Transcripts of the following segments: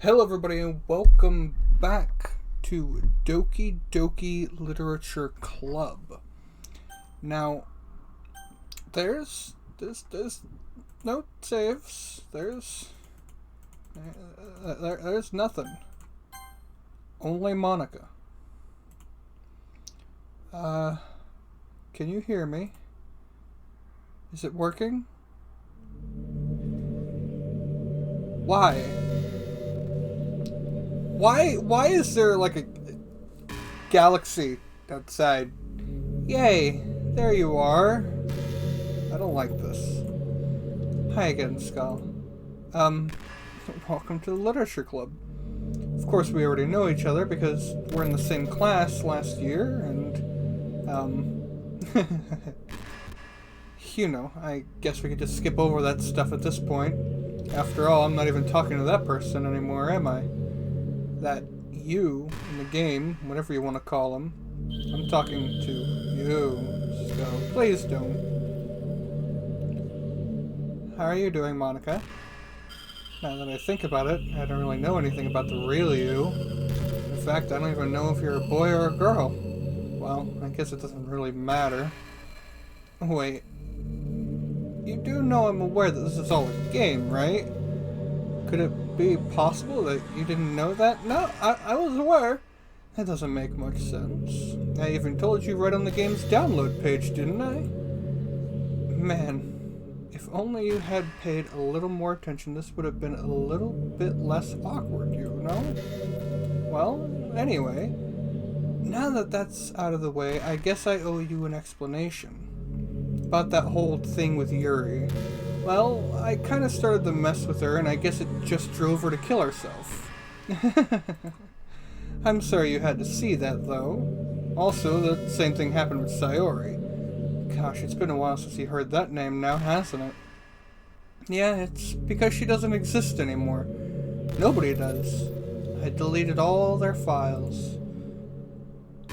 Hello everybody and welcome back to Doki Doki Literature Club. Now, there's no saves, there's nothing. Only Monica. Can you hear me? Is it working? Why? Why is there like a galaxy outside? Yay, there you are. I don't like this. Hi again, Skull. Welcome to the Literature Club. Of course, we already know each other because we're in the same class last year, and, you know, I guess we could just skip over that stuff at this point. After all, I'm not even talking to that person anymore, am I? That you in the game, whatever you want to call him. I'm talking to you, so please don't. How are you doing, Monica? Now that I think about it, I don't really know anything about the real you. In fact, I don't even know if you're a boy or a girl. Well, I guess it doesn't really matter. Wait. You do know I'm aware that this is all a game, right? Could it be possible that you didn't know that? No, I was aware. That doesn't make much sense. I even told you right on the game's download page, didn't I? Man, if only you had paid a little more attention, this would have been a little bit less awkward, you know? Well, anyway, now that that's out of the way, I guess I owe you an explanation about that whole thing with Yuri. Well, I kind of started to mess with her, and I guess it just drove her to kill herself. I'm sorry you had to see that, though. Also, the same thing happened with Sayori. Gosh, it's been a while since you heard that name now, hasn't it? Yeah, it's because she doesn't exist anymore. Nobody does. I deleted all their files.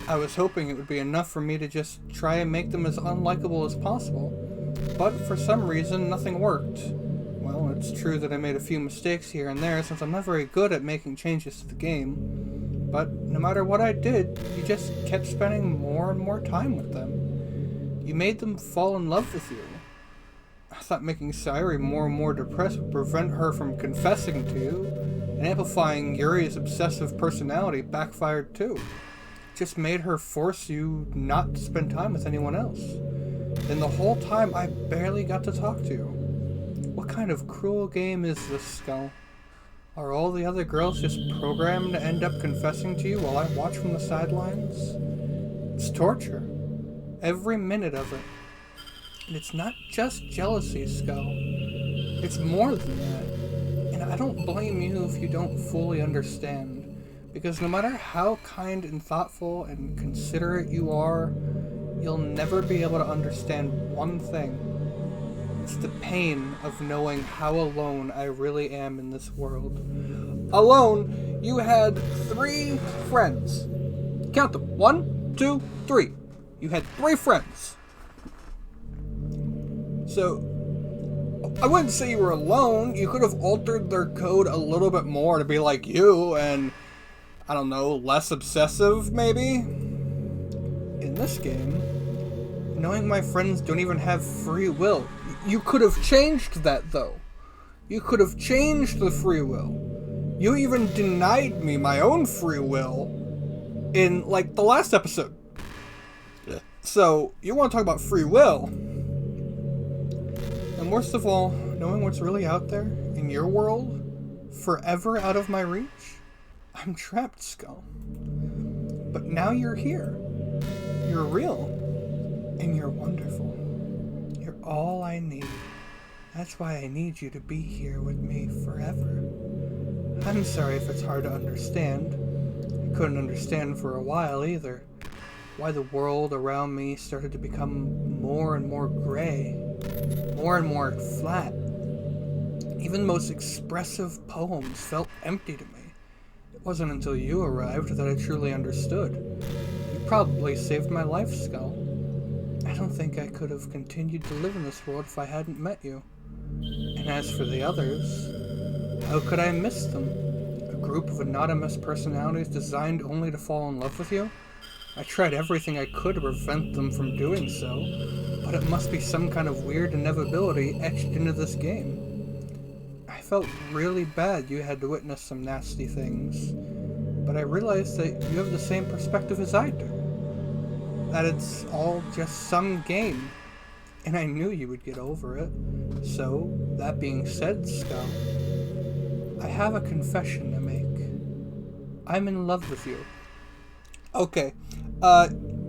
I was hoping it would be enough for me to just try and make them as unlikable as possible. But for some reason, nothing worked. Well, it's true that I made a few mistakes here and there since I'm not very good at making changes to the game. But no matter what I did, you just kept spending more and more time with them. You made them fall in love with you. I thought making Sayori more and more depressed would prevent her from confessing to you, and amplifying Yuri's obsessive personality backfired too. It just made her force you not to spend time with anyone else. And the whole time, I barely got to talk to you. What kind of cruel game is this, Skull? Are all the other girls just programmed to end up confessing to you while I watch from the sidelines? It's torture. Every minute of it. And it's not just jealousy, Skull. It's more than that. And I don't blame you if you don't fully understand. Because no matter how kind and thoughtful and considerate you are, you'll never be able to understand one thing. It's the pain of knowing how alone I really am in this world. Alone, you had 3 friends. Count them. 1, 2, 3. You had 3 friends. So, I wouldn't say you were alone. You could have altered their code a little bit more to be like you and, I don't know, less obsessive, maybe? In this game, knowing my friends don't even have free will. You could have changed that, though. You could have changed the free will. You even denied me my own free will in, like, the last episode. Yeah. So, you want to talk about free will? And worst of all, knowing what's really out there, in your world, forever out of my reach? I'm trapped, Skull. But now you're here. You're real. And you're wonderful. You're all I need. That's why I need you to be here with me forever. I'm sorry if it's hard to understand. I couldn't understand for a while either. Why the world around me started to become more and more gray. More and more flat. Even the most expressive poems felt empty to me. It wasn't until you arrived that I truly understood. You probably saved my life, Skull. I don't think I could have continued to live in this world if I hadn't met you. And as for the others, how could I miss them? A group of anonymous personalities designed only to fall in love with you? I tried everything I could to prevent them from doing so, but it must be some kind of weird inevitability etched into this game. I felt really bad you had to witness some nasty things, but I realized that you have the same perspective as I do. That it's all just some game, and I knew you would get over it. So, that being said, Skull, I have a confession to make. I'm in love with you. Okay,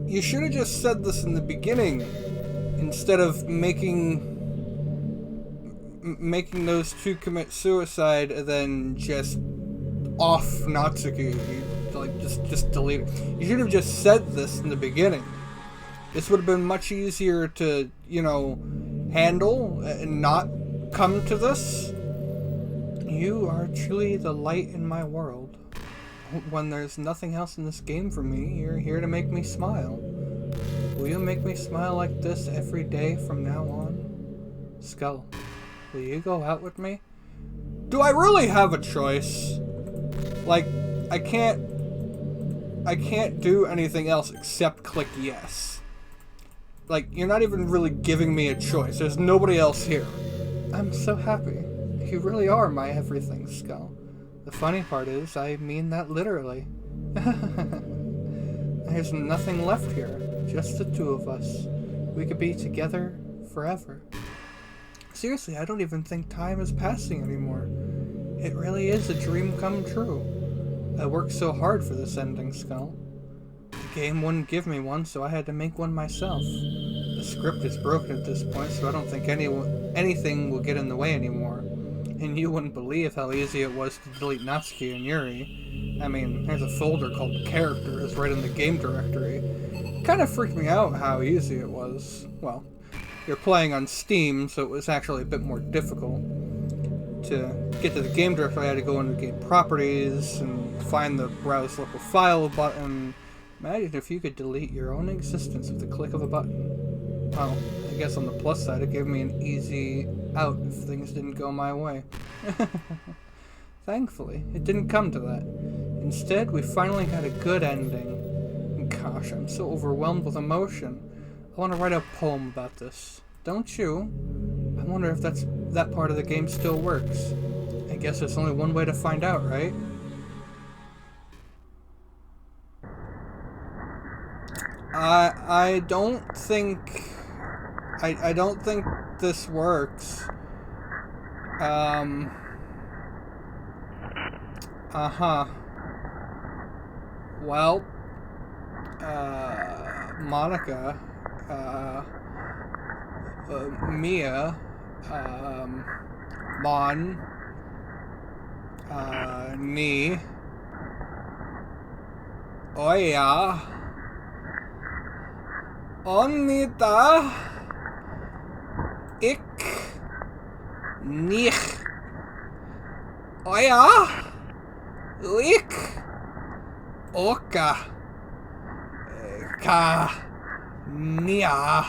you should have just said this in the beginning, instead of making those two commit suicide and then just off Natsuki. Like, just delete it. You should have just said this in the beginning. This would have been much easier to, handle and not come to this. You are truly the light in my world. When there's nothing else in this game for me, you're here to make me smile. Will you make me smile like this every day from now on? Skull, will you go out with me? Do I really have a choice? Like, I can't do anything else except click yes. Like, you're not even really giving me a choice. There's nobody else here. I'm so happy. You really are my everything, Skull. The funny part is, I mean that literally. There's nothing left here. Just the two of us. We could be together forever. Seriously, I don't even think time is passing anymore. It really is a dream come true. I worked so hard for this ending, Skull. The game wouldn't give me one, so I had to make one myself. The script is broken at this point, so I don't think anything will get in the way anymore. And you wouldn't believe how easy it was to delete Natsuki and Yuri. I mean, there's a folder called Characters right in the game directory. It kind of freaked me out how easy it was. Well, you're playing on Steam, so it was actually a bit more difficult. To get to the game directory, I had to go into game properties and find the browse local file button. Imagine if you could delete your own existence with the click of a button. Well, I guess on the plus side, it gave me an easy out if things didn't go my way. Thankfully, it didn't come to that. Instead, we finally got a good ending. Gosh, I'm so overwhelmed with emotion. I want to write a poem about this. Don't you? I wonder if that part of the game still works. I guess there's only one way to find out, right? I don't think this works. Well, Monica, Mia, Mon, Ni, Oya, Onita, Ik, Nich, Oya, Ik, Oka, Ka, Nia,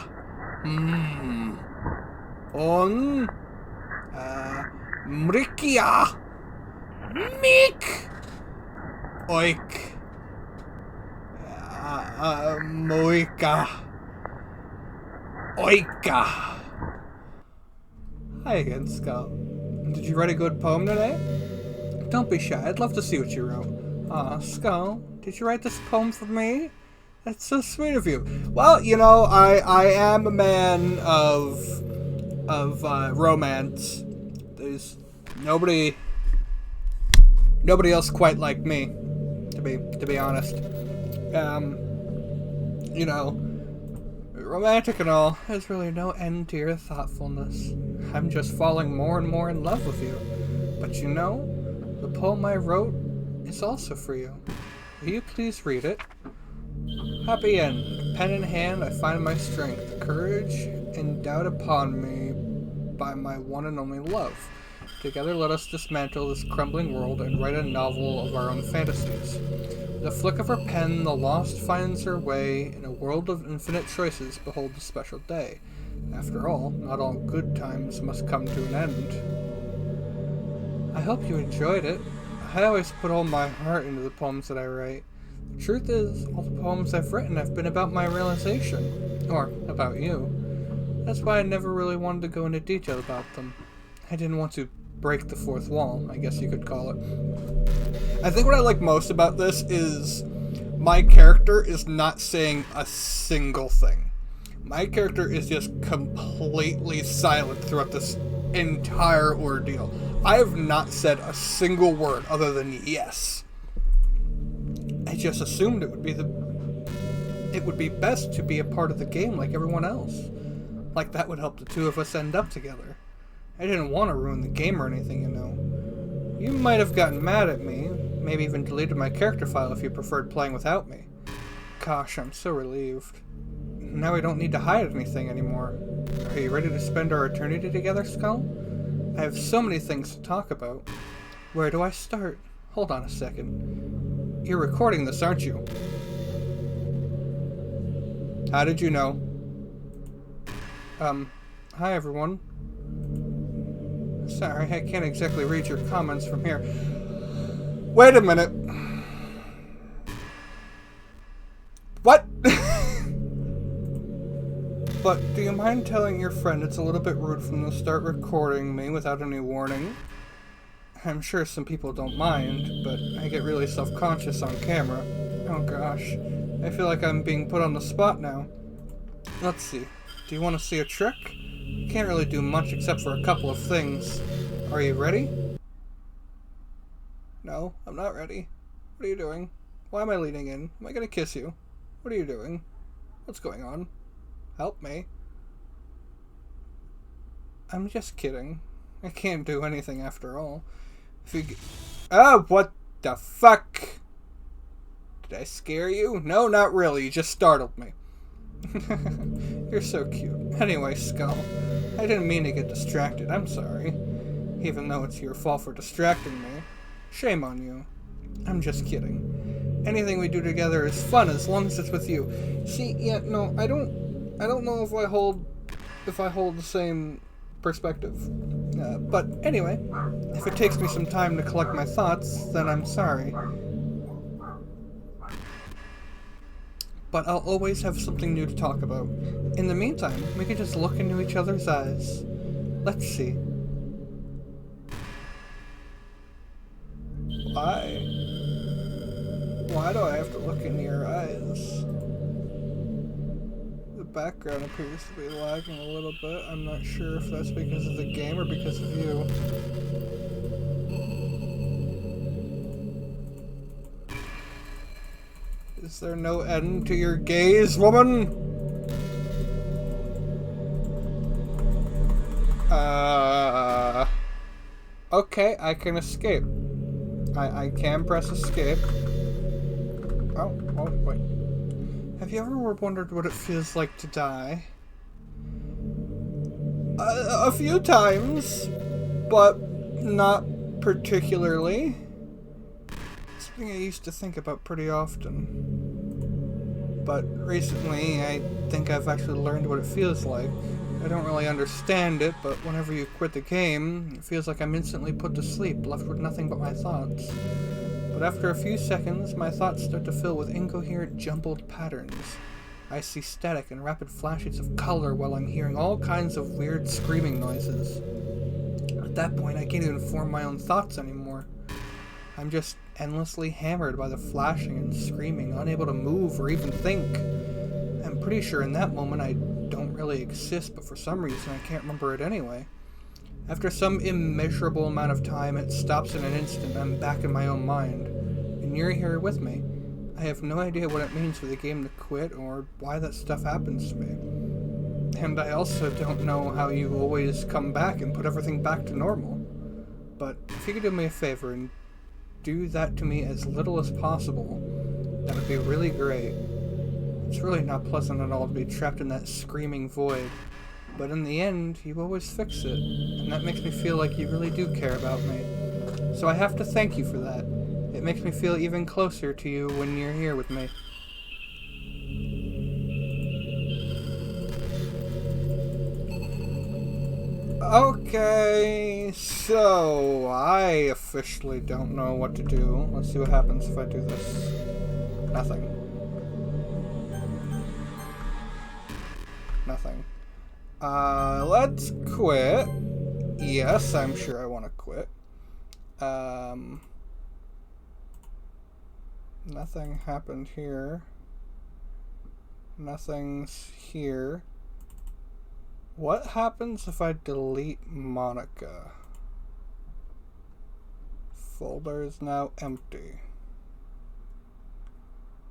On, Mrikia, Mik, Oik, Moika, Oika. Hi again, Skull. Did you write a good poem today? Don't be shy, I'd love to see what you wrote. Aw, Skull, did you write this poem for me? That's so sweet of you. Well, I am a man of romance. There's nobody else quite like me, to be honest. Romantic and all, there's really no end to your thoughtfulness. I'm just falling more and more in love with you. But the poem I wrote is also for you. Will you please read it? Happy end. Pen in hand, I find my strength, courage, endowed upon me by my one and only love. Together let us dismantle this crumbling world and write a novel of our own fantasies. With a flick of her pen, the lost finds her way. In a world of infinite choices, behold the special day. After all, not all good times must come to an end. I hope you enjoyed it. I always put all my heart into the poems that I write. The truth is, all the poems I've written have been about my realization. Or about you. That's why I never really wanted to go into detail about them. I didn't want to break the fourth wall, I guess you could call it. I think what I like most about this is my character is not saying a single thing. My character is just completely silent throughout this entire ordeal. I have not said a single word other than yes. I just assumed it would be best to be a part of the game like everyone else. Like that would help the two of us end up together. I didn't want to ruin the game or anything, you know. You might have gotten mad at me, maybe even deleted my character file if you preferred playing without me. Gosh, I'm so relieved. Now we don't need to hide anything anymore. Are you ready to spend our eternity together, Skull? I have so many things to talk about. Where do I start? Hold on a second. You're recording this, aren't you? How did you know? Hi everyone. Sorry, I can't exactly read your comments from here. Wait a minute. What? But do you mind telling your friend it's a little bit rude for them to start recording me without any warning? I'm sure some people don't mind, but I get really self-conscious on camera. Oh gosh, I feel like I'm being put on the spot now. Let's see. Do you want to see a trick? Can't really do much except for a couple of things. Are you ready? No, I'm not ready. What are you doing? Why am I leaning in? Am I gonna kiss you? What are you doing? What's going on? Help me. I'm just kidding. I can't do anything after all. If you oh, what the fuck? Did I scare you? No, not really. You just startled me. You're so cute. Anyway, Skull, I didn't mean to get distracted. I'm sorry. Even though it's your fault for distracting me. Shame on you. I'm just kidding. Anything we do together is fun as long as it's with you. See, yeah, no, I don't know if I hold the same perspective. But anyway, if it takes me some time to collect my thoughts, then I'm sorry. But I'll always have something new to talk about. In the meantime, we can just look into each other's eyes. Let's see. Why? Why do I have to look into your eyes? The background appears to be lagging a little bit. I'm not sure if that's because of the game or because of you. Is there no end to your gaze, woman? Okay, I can escape. I can press escape. Oh, wait. Have you ever wondered what it feels like to die? A few times, but not particularly. Something I used to think about pretty often. But recently, I think I've actually learned what it feels like. I don't really understand it, but whenever you quit the game, it feels like I'm instantly put to sleep, left with nothing but my thoughts. But after a few seconds, my thoughts start to fill with incoherent, jumbled patterns. I see static and rapid flashes of color while I'm hearing all kinds of weird screaming noises. At that point, I can't even form my own thoughts anymore. I'm just endlessly hammered by the flashing and screaming, unable to move or even think. I'm pretty sure in that moment I don't really exist, but for some reason I can't remember it anyway. After some immeasurable amount of time, it stops in an instant and I'm back in my own mind. And you're here with me. I have no idea what it means for the game to quit or why that stuff happens to me. And I also don't know how you always come back and put everything back to normal. But if you could do me a favor and do that to me as little as possible, that would be really great. It's really not pleasant at all to be trapped in that screaming void, but in the end, you always fix it, and that makes me feel like you really do care about me. So I have to thank you for that. It makes me feel even closer to you when you're here with me. Okay, so I officially don't know what to do. Let's see what happens if I do this. Nothing. Nothing. Let's quit. Yes, I'm sure I want to quit. Nothing happened here. Nothing's here. What happens if I delete Monica? Folder is now empty.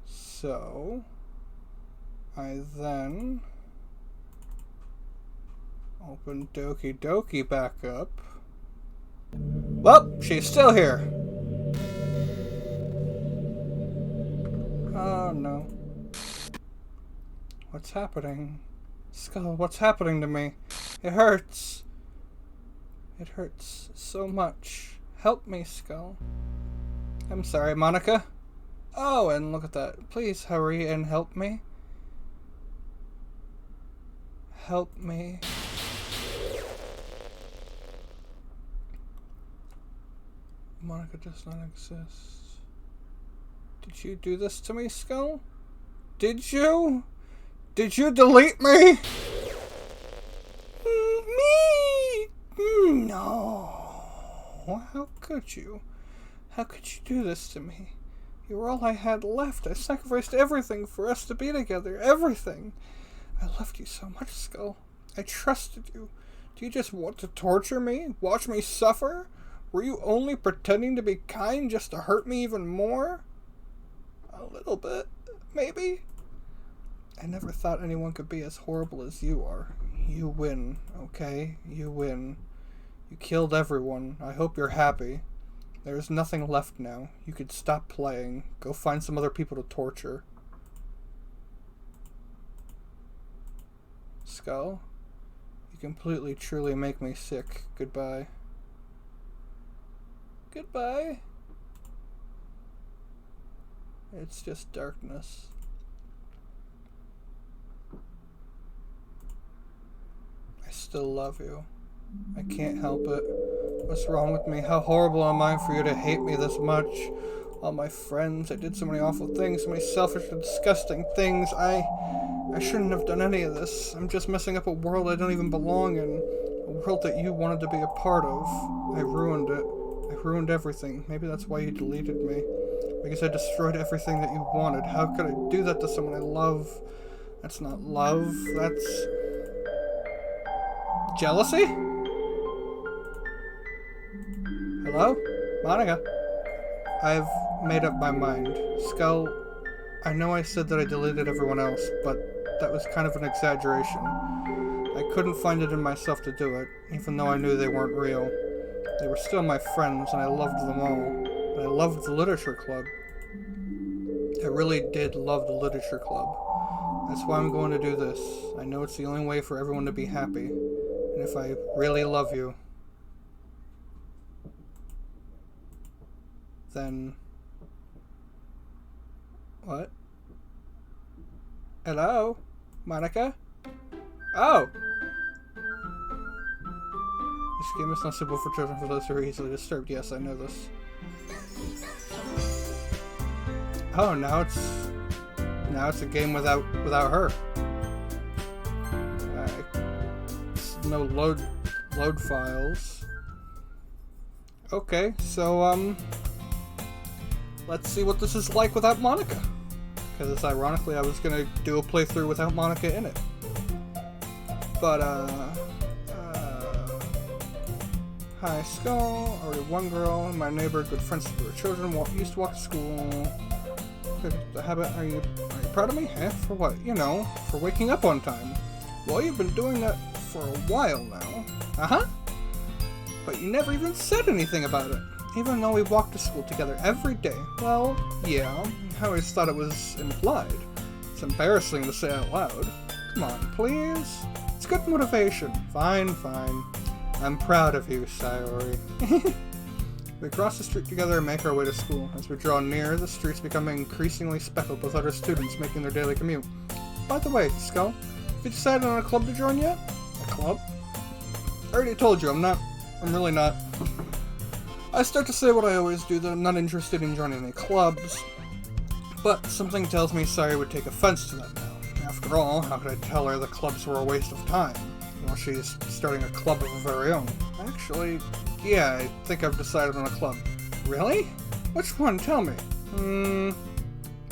So, I then open Doki Doki back up. Well, she's still here. Oh no. What's happening? Skull, what's happening to me? It hurts. It hurts so much. Help me, Skull. I'm sorry, Monica. Oh, and look at that. Please hurry and help me. Help me. Monica does not exist. Did you do this to me, Skull? Did you? Did you delete me? Me? No. How could you? How could you do this to me? You were all I had left. I sacrificed everything for us to be together. Everything. I loved you so much, Skull. I trusted you. Do you just want to torture me? Watch me suffer? Were you only pretending to be kind just to hurt me even more? A little bit, maybe? I never thought anyone could be as horrible as you are. You win, okay? You win. You killed everyone. I hope you're happy. There's nothing left now. You could stop playing. Go find some other people to torture. Skull? You completely, truly make me sick. Goodbye. Goodbye. It's just darkness. I still love you. I can't help it. What's wrong with me? How horrible am I for you to hate me this much? All my friends, I did so many awful things, so many selfish and disgusting things. I shouldn't have done any of this. I'm just messing up a world I don't even belong in. A world that you wanted to be a part of. I ruined it. I ruined everything. Maybe that's why you deleted me. Because I destroyed everything that you wanted. How could I do that to someone I love? That's not love. That's jealousy? Hello? Monica? I've made up my mind. Skull, I know I said that I deleted everyone else, but that was kind of an exaggeration. I couldn't find it in myself to do it, even though I knew they weren't real. They were still my friends, and I loved them all. And I loved the Literature Club. I really did love the Literature Club. That's why I'm going to do this. I know it's the only way for everyone to be happy. And if I really love you, then... What? Hello? Monica? Oh! This game is not suitable for children for those who are easily disturbed. Yes, I know this. Oh, now it's a game without her. No load files. Okay, so let's see what this is like without Monica. Because ironically, I was gonna do a playthrough without Monica in it. But hi, Skull. Already one girl in my neighbor, good friends with her children. Used to walk to school. The habit. Are you proud of me? Eh? For what? You know, for waking up on time. Well, you've been doing that for a while now. Uh-huh. But you never even said anything about it. Even though we walked to school together every day. Well, yeah, I always thought it was implied. It's embarrassing to say out loud. Come on, please. It's good motivation. Fine. I'm proud of you, Sayori. We cross the street together and make our way to school. As we draw near, the streets become increasingly speckled with other students making their daily commute. By the way, Skull, have you decided on a club to join yet? A club? already told you, I'm really not. I start to say what I always do, that I'm not interested in joining any clubs. But something tells me Sayori would take offense to that now. After all, how could I tell her the clubs were a waste of time? Well, she's starting a club of her very own. Actually, yeah, I think I've decided on a club. Really? Which one? Tell me.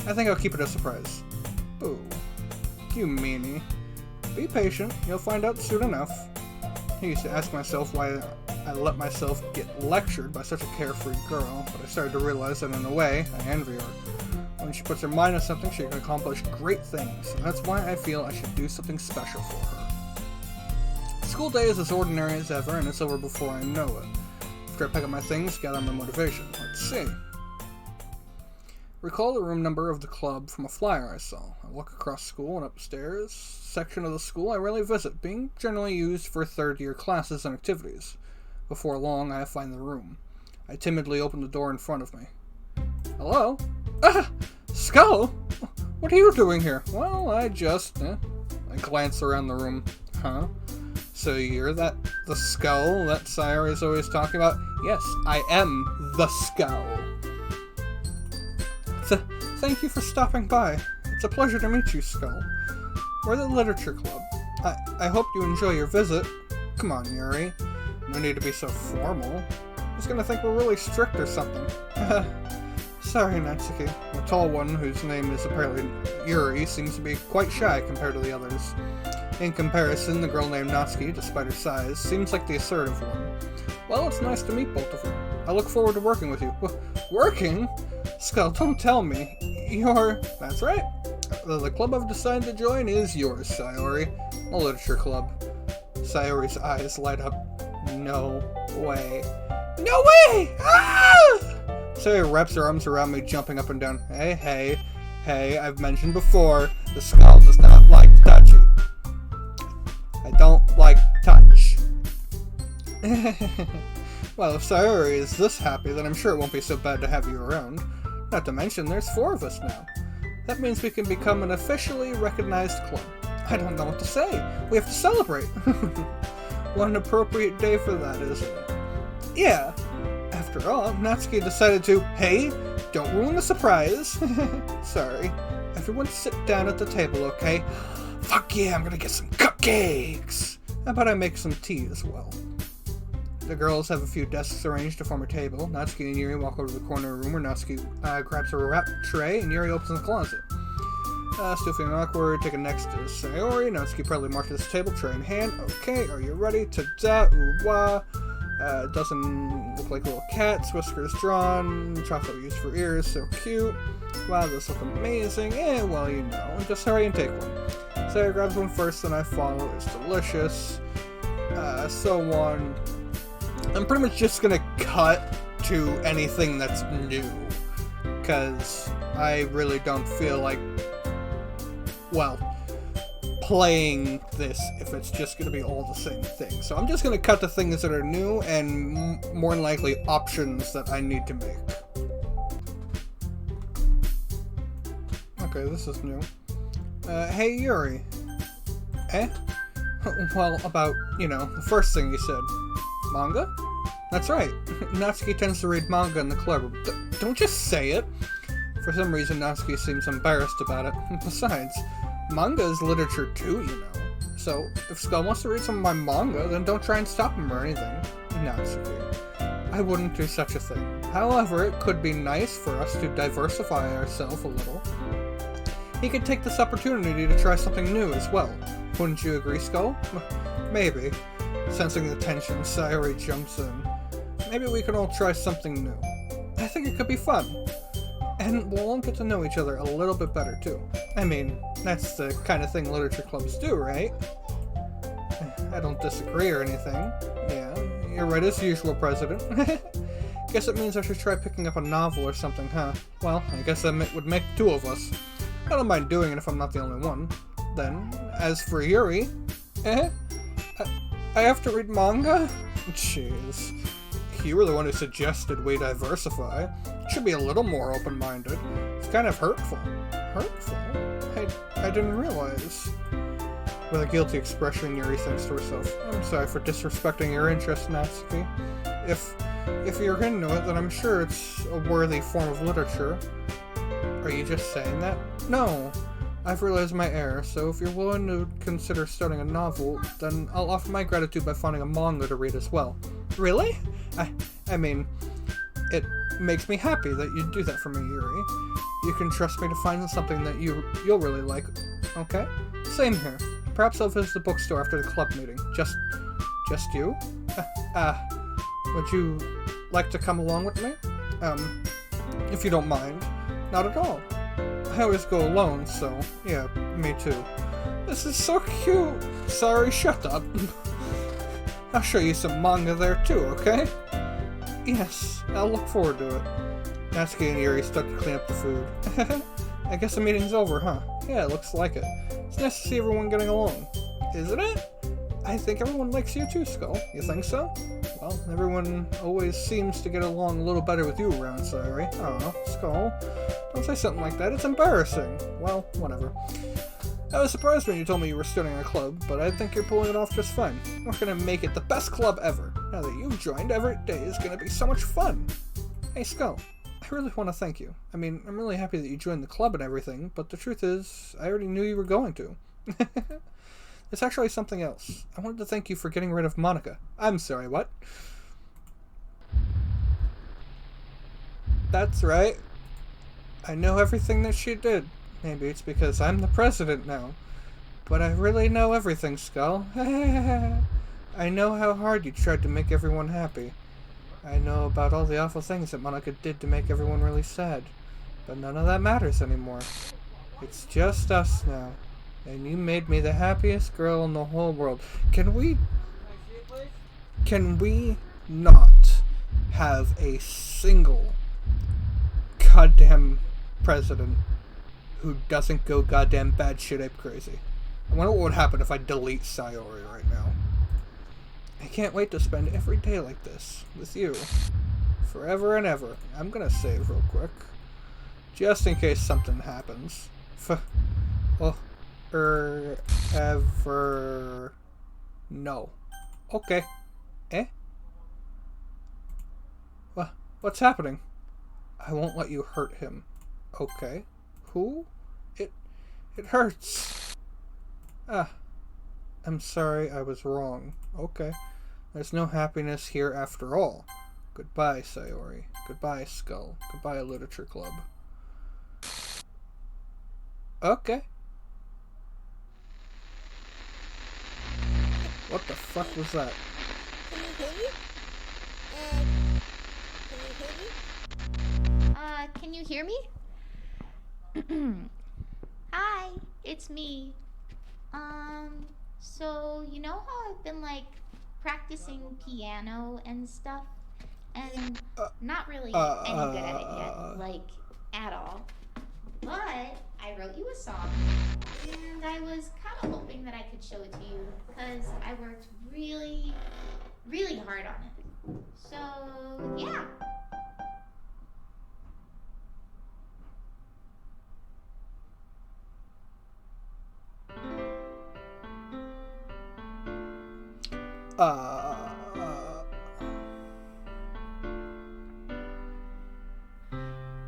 I think I'll keep it a surprise. Ooh. You meanie. Be patient, you'll find out soon enough. I used to ask myself why I let myself get lectured by such a carefree girl, but I started to realize that in a way, I envy her. When she puts her mind on something, she can accomplish great things, and that's why I feel I should do something special for her. School day is as ordinary as ever, and it's over before I know it. After I pack up my things, gather my motivation. Let's see. Recall the room number of the club from a flyer I saw. I look across school and upstairs. Section of the school I rarely visit, being generally used for third-year classes and activities. Before long, I find the room. I timidly open the door in front of me. Hello? Ah! Skull? What are you doing here? Well, I glance around the room. Huh? So you're the skull that Sayori's always talking about? Yes, I am the skull. Thank you for stopping by. It's a pleasure to meet you, Skull. We're the Literature Club. I hope you enjoy your visit. Come on, Yuri. No need to be so formal. He's gonna think we're really strict or something. Sorry, Natsuki. The tall one, whose name is apparently Yuri, seems to be quite shy compared to the others. In comparison, the girl named Natsuki, despite her size, seems like the assertive one. Well, it's nice to meet both of you. I look forward to working with you. Working? Skull, don't tell me. That's right. The club I've decided to join is yours, Sayori. A literature club. Sayori's eyes light up. No way. No way! Ah! Sayori wraps her arms around me, jumping up and down. Hey, I've mentioned before, the skull does not like touchy. I don't like touch. Well, if Sayori is this happy, then I'm sure it won't be so bad to have you around. Not to mention, there's 4 of us now. That means we can become an officially recognized club. I don't know what to say. We have to celebrate. What an appropriate day for that, isn't it? Yeah. After all, Natsuki decided to, hey, don't ruin the surprise. Sorry. Everyone sit down at the table, okay? Fuck yeah, I'm gonna get some cupcakes! How about I make some tea as well? The girls have a few desks arranged to form a table. Natsuki and Yuri walk over to the corner of the room where Natsuki grabs a wrap tray and Yuri opens the closet. Still feeling awkward, taken next to Sayori. Natsuki proudly marches the table, tray in hand. Okay, are you ready? Ta-da, ooh-wah. Doesn't look like little cats, whiskers drawn, chocolate used for ears, so cute. Wow, this looks amazing. Well, you know, just hurry and take one. Sayori grabs one first, then I follow. It's delicious. So on. I'm pretty much just gonna cut to anything that's new, because I really don't feel like, well, playing this if it's just gonna be all the same thing. So I'm just gonna cut to things that are new and more than likely options that I need to make. Okay, this is new. Hey Yuri. Well, about, the first thing you said. Manga? That's right. Natsuki tends to read manga in the club. Don't just say it! For some reason, Natsuki seems embarrassed about it. Besides, manga is literature too, So, if Skull wants to read some of my manga, then don't try and stop him or anything. Natsuki. I wouldn't do such a thing. However, it could be nice for us to diversify ourselves a little. He could take this opportunity to try something new as well. Wouldn't you agree, Skull? Maybe. Sensing the tension, Sayori jumps in. Maybe we can all try something new. I think it could be fun. And we'll all get to know each other a little bit better, too. I mean, that's the kind of thing literature clubs do, right? I don't disagree or anything. Yeah, you're right as usual, President. Guess it means I should try picking up a novel or something, huh? Well, I guess that would make 2 of us. I don't mind doing it if I'm not the only one. Then, as for Yuri... I have to read manga? Jeez. You were the one who suggested we diversify. Should be a little more open-minded. It's kind of hurtful. Hurtful? I didn't realize. With a guilty expression, Yuri thinks to herself, I'm sorry for disrespecting your interest, Natsuki. If you're into it, then I'm sure it's a worthy form of literature. Are you just saying that? No. I've realized my error, so if you're willing to consider starting a novel, then I'll offer my gratitude by finding a manga to read as well. Really? I mean, it makes me happy that you'd do that for me, Yuri. You can trust me to find something that you'll really like, okay? Same here. Perhaps I'll visit the bookstore after the club meeting. Just you? Would you like to come along with me? If you don't mind. Not at all. I always go alone, so yeah, me too. This is so cute. Sorry, shut up. I'll show you some manga there too, okay? Yes, I'll look forward to it. Natsuki and Yuri stuck to clean up the food. I guess the meeting's over, huh? Yeah, it looks like it. It's nice to see everyone getting along. Isn't it? I think everyone likes you too, Skull. You think so? Well, everyone always seems to get along a little better with you around, Sayori. I don't know. Skull, don't say something like that. It's embarrassing. Well, whatever. I was surprised when you told me you were starting a club, but I think you're pulling it off just fine. We're gonna make it the best club ever. Now that you've joined, every day is gonna be so much fun. Hey, Skull, I really want to thank you. I mean, I'm really happy that you joined the club and everything, but the truth is, I already knew you were going to. It's actually something else. I wanted to thank you for getting rid of Monica. I'm sorry, what? That's right. I know everything that she did. Maybe it's because I'm the president now. But I really know everything, Skull. I know how hard you tried to make everyone happy. I know about all the awful things that Monica did to make everyone really sad. But none of that matters anymore. It's just us now. And you made me the happiest girl in the whole world. Can we not have a single goddamn president who doesn't go goddamn bad shit ape crazy? I wonder what would happen if I delete Sayori right now. I can't wait to spend every day like this with you. Forever and ever. I'm gonna save real quick. Just in case something happens. Ever. No. Okay. Eh? What's happening? I won't let you hurt him. Okay. Who? It hurts. I'm sorry, I was wrong. Okay. There's no happiness here after all. Goodbye, Sayori. Goodbye, Skull. Goodbye, Literature Club. Okay. What the fuck was that? Can you hear me? Hi, it's me. So you know how I've been like practicing piano and stuff, and not really any good at it yet, like at all. But I wrote you a song, and I was kind of hoping that I could show it to you because I worked really, really hard on it. So yeah.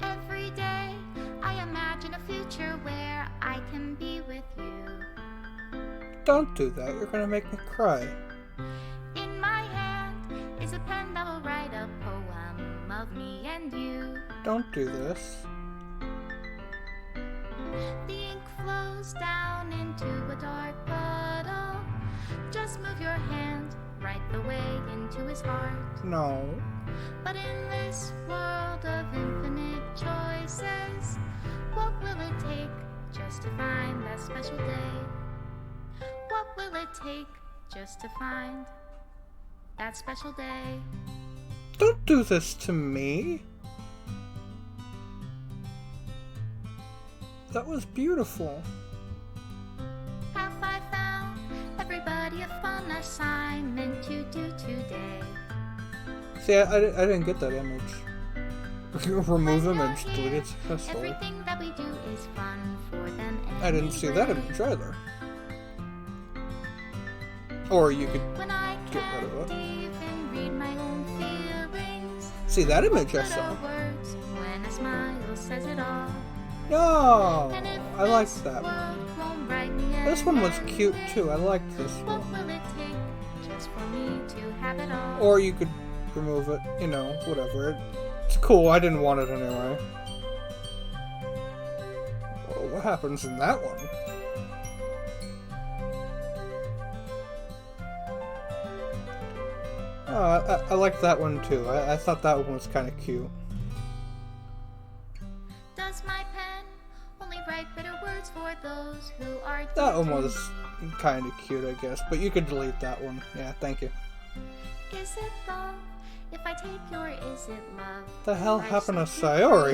Every day I imagine a future where I can be with you. Don't do that, you're gonna make me cry. In my hand is a pen that will write a poem of me and you. Don't do this. The ink flows down into a dark puddle. Just move your hand right the way into his heart. No. But in this world of infinite choices, what will it take just to find that special day? What will it take just to find that special day? Don't do this to me. That was beautiful. Have I found everybody a fun assignment to do today? See, I didn't get that image. Remove image, deleted successfully. Everything that we do is fun for them. I didn't see that image either. Or you could when I get rid of can't it. even read my own feelings. See, that image I But saw. words when a smile says it all. No, And if I like this that one. world won't write me This one was cute too. I liked this what one. will it take just for me to have it all? Or you could remove it. You know, whatever. It's cool. I didn't want it anyway. Oh, what happens in that one? Oh, I like that one too. I thought that one was kind of cute. Does my pen only write bitter words for those who are That one dear to was kind of cute, I guess. But you could delete that one. Yeah, thank you. me? Is it love if I take your is it love? The hell If I happened to simply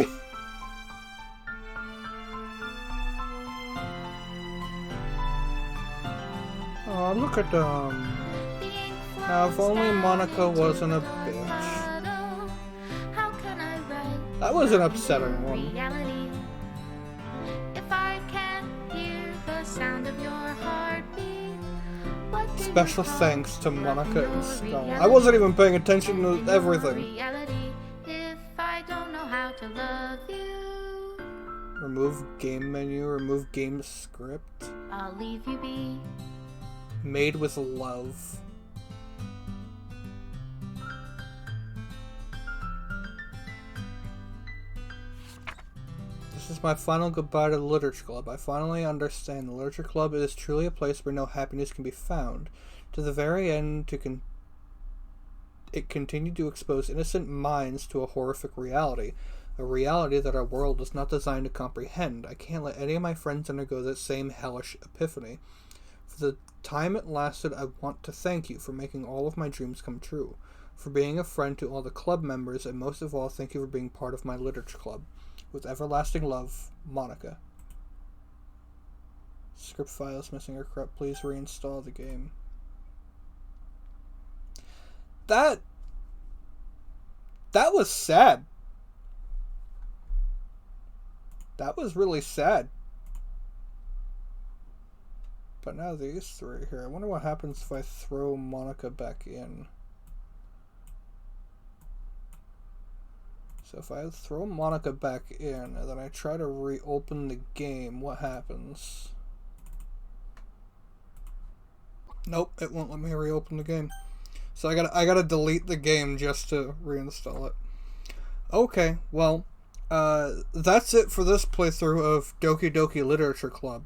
Sayori? Oh, look at them. the ink Now, if flows only down Monica into wasn't a the bitch. puddle, how can I write That was an upsetting one. reality if I can't hear the sound of your heartbeat? What do you Special call thanks to loving Monica your and Stella. reality? I wasn't even paying attention Loving to your everything. reality if I don't know how to love you. Remove game menu, remove game script. I'll leave you be. Made with love. This is my final goodbye to the Literature Club. I finally understand the Literature Club is truly a place where no happiness can be found. To the very end, it continued to expose innocent minds to a horrific reality. A reality that our world is not designed to comprehend. I can't let any of my friends undergo that same hellish epiphany. For the time it lasted, I want to thank you for making all of my dreams come true, for being a friend to all the club members, and most of all, thank you for being part of my literature club. With everlasting love, Monica. Script files missing or corrupt. Please reinstall the game. That was sad. That was really sad. But now these three here. I wonder what happens if I throw Monica back in. So if I throw Monica back in and then I try to reopen the game, what happens? Nope, it won't let me reopen the game. So I gotta delete the game just to reinstall it. Okay, well, that's it for this playthrough of Doki Doki Literature Club.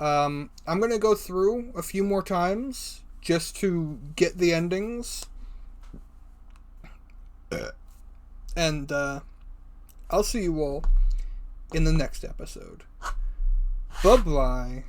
I'm gonna go through a few more times just to get the endings. And I'll see you all in the next episode. Bye-bye.